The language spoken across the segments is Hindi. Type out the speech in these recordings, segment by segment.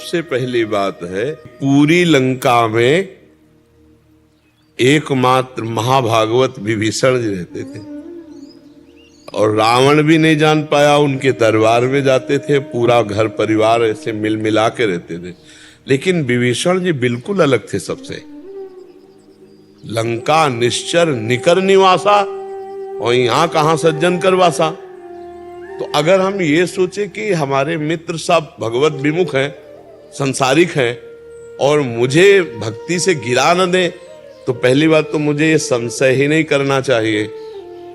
सबसे पहली बात है, पूरी लंका में एकमात्र महाभागवत विभीषण जी रहते थे और रावण भी नहीं जान पाया। उनके दरबार में जाते थे, पूरा घर परिवार ऐसे मिल मिला के रहते थे, लेकिन विभीषण जी बिल्कुल अलग थे सबसे। लंका निश्चर निकर निवासा और यहां कहां सज्जन कर वासा। तो अगर हम ये सोचे कि हमारे मित्र सब भगवत विमुख हैं, संसारिक हैं और मुझे भक्ति से गिरा न दें, तो पहली बात तो मुझे ये संशय ही नहीं करना चाहिए,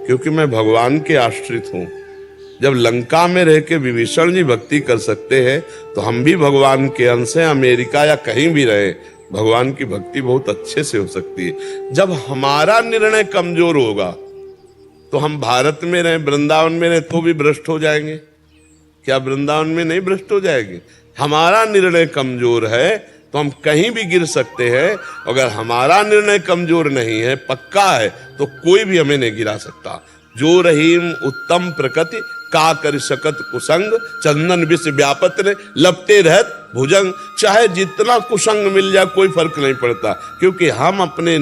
क्योंकि मैं भगवान के आश्रित हूं। जब लंका में रह के विभीषण जी भक्ति कर सकते हैं, तो हम भी भगवान के अंश हैं। अमेरिका या कहीं भी रहे, भगवान की भक्ति बहुत अच्छे से हो सकती है। जब हमारा निर्णय कमजोर होगा, तो हम भारत में रहे, वृंदावन में रहे, तो भी भ्रष्ट हो जाएंगे। क्या वृंदावन में नहीं भ्रष्ट हो जाएंगे? हमारा निर्णय कमजोर है तो हम कहीं भी गिर सकते हैं। अगर हमारा निर्णय कमजोर नहीं है, पक्का है, तो कोई भी हमें नहीं गिरा सकता। जो रहीम उत्तम प्रकृति का कर सकत कुसंग, चंदन विष व्यापत ने लपटे रहत भुजंग। चाहे जितना कुसंग मिल जाए कोई फर्क नहीं पड़ता, क्योंकि हम अपने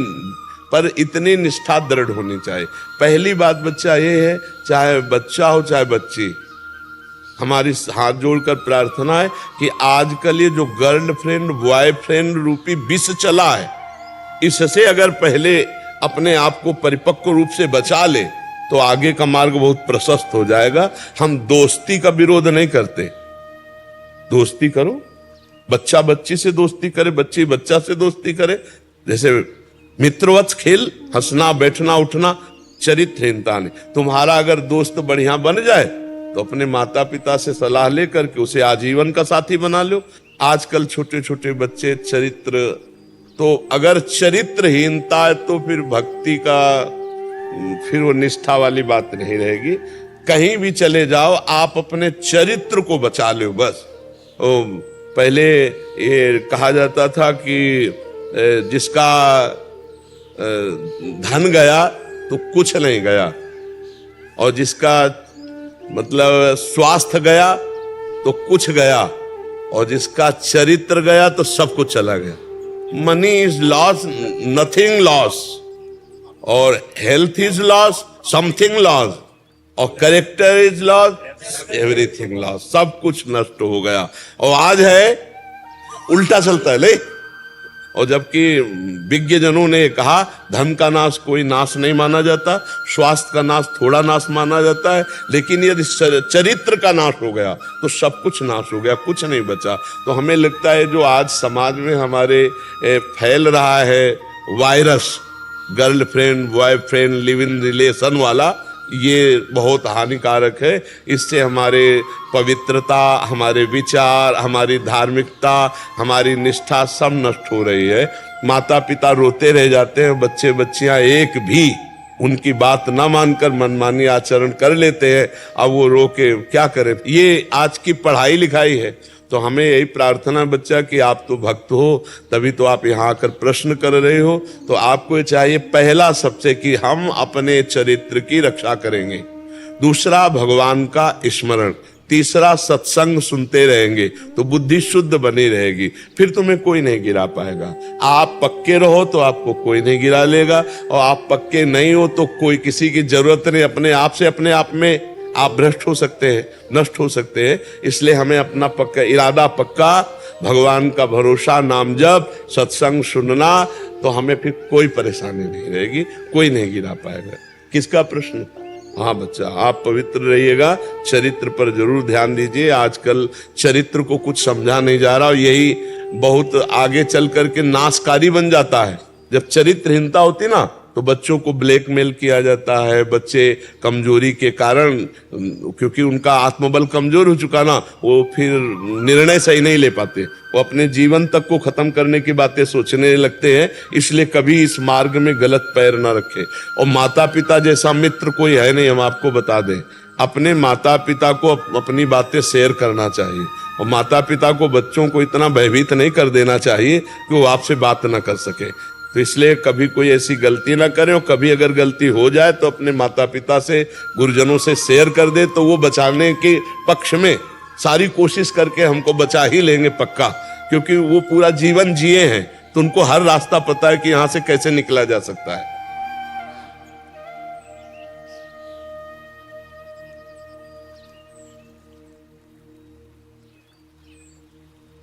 पर इतनी निष्ठा दृढ़ होनी चाहिए। पहली बात बच्चा ये है, चाहे बच्चा हो चाहे बच्ची, हमारी हाथ जोड़कर प्रार्थना है कि आजकल ये जो गर्लफ्रेंड बॉयफ्रेंड रूपी विष चला है, इससे अगर पहले अपने आप को परिपक्व रूप से बचा ले, तो आगे का मार्ग बहुत प्रशस्त हो जाएगा। हम दोस्ती का विरोध नहीं करते, दोस्ती करो, बच्चा बच्ची से दोस्ती करे, बच्ची बच्चा से दोस्ती करे, जैसे मित्रवत खेल, हंसना बैठना उठना, चरित्रहीनता नहीं। तुम्हारा अगर दोस्त बढ़िया बन जाए, तो अपने माता पिता से सलाह लेकर के उसे आजीवन का साथी बना लो। आजकल छोटे छोटे बच्चे चरित्र, तो अगर चरित्रहीनता है तो फिर भक्ति का, फिर वो निष्ठा वाली बात नहीं रहेगी। कहीं भी चले जाओ, आप अपने चरित्र को बचा लो बस। पहले ये कहा जाता था कि जिसका धन गया तो कुछ नहीं गया, और जिसका मतलब स्वास्थ्य गया तो कुछ गया, और जिसका चरित्र गया तो सब कुछ चला गया। Money is loss, nothing loss, और health is loss, something loss, और character is loss, everything loss. सब कुछ नष्ट हो गया। और आज है उल्टा चलता है ले। और जबकि विज्ञजनों ने कहा, धन का नाश कोई नाश नहीं माना जाता, स्वास्थ्य का नाश थोड़ा नाश माना जाता है, लेकिन यदि चरित्र का नाश हो गया तो सब कुछ नाश हो गया, कुछ नहीं बचा। तो हमें लगता है जो आज समाज में हमारे फैल रहा है virus, girlfriend boyfriend live in relation वाला, ये बहुत हानिकारक है। इससे हमारे पवित्रता, हमारे विचार, हमारी धार्मिकता, हमारी निष्ठा सब नष्ट हो रही है। माता पिता रोते रह जाते हैं, बच्चे बच्चियां एक भी उनकी बात ना मानकर मनमानी आचरण कर लेते हैं। अब वो रो के क्या करें? ये आज की पढ़ाई लिखाई है। तो हमें यही प्रार्थना बच्चा कि आप तो भक्त हो, तभी तो आप यहाँ आकर प्रश्न कर रहे हो। तो आपको ये चाहिए, पहला सबसे कि हम अपने चरित्र की रक्षा करेंगे, दूसरा भगवान का स्मरण, तीसरा सत्संग सुनते रहेंगे तो बुद्धि शुद्ध बनी रहेगी, फिर तुम्हें कोई नहीं गिरा पाएगा। आप पक्के रहो तो आपको कोई नहीं गिरा लेगा, और आप पक्के नहीं हो तो कोई किसी की जरूरत नहीं। अपने आप से अपने आप में आप भ्रष्ट हो सकते हैं, नष्ट हो सकते हैं। इसलिए हमें अपना पक्का इरादा, पक्का भगवान का भरोसा, नाम जप, सत्संग सुनना, तो हमें फिर कोई परेशानी नहीं रहेगी, कोई नहीं गिरा पाएगा। किसका प्रश्न? हाँ बच्चा, आप पवित्र रहिएगा, चरित्र पर जरूर ध्यान दीजिए। आजकल चरित्र को कुछ समझा नहीं जा रहा, और यही बहुत आगे चल करके नाशकारी बन जाता है। जब चरित्रहीनता होती ना, तो बच्चों को ब्लैकमेल किया जाता है। बच्चे कमजोरी के कारण, क्योंकि उनका आत्मबल कमजोर हो चुका ना, वो फिर निर्णय सही नहीं ले पाते, वो अपने जीवन तक को खत्म करने की बातें सोचने लगते हैं। इसलिए कभी इस मार्ग में गलत पैर ना रखें। और माता पिता जैसा मित्र कोई है नहीं, हम आपको बता दें। अपने माता पिता को अपनी बातें शेयर करना चाहिए, और माता पिता को बच्चों को इतना भयभीत नहीं कर देना चाहिए कि वो आपसे बात ना कर सके। तो इसलिए कभी कोई ऐसी गलती ना करें, और कभी अगर गलती हो जाए तो अपने माता पिता से, गुरुजनों से शेयर कर दे, तो वो बचाने के पक्ष में सारी कोशिश करके हमको बचा ही लेंगे पक्का। क्योंकि वो पूरा जीवन जिए हैं, तो उनको हर रास्ता पता है कि यहां से कैसे निकला जा सकता है।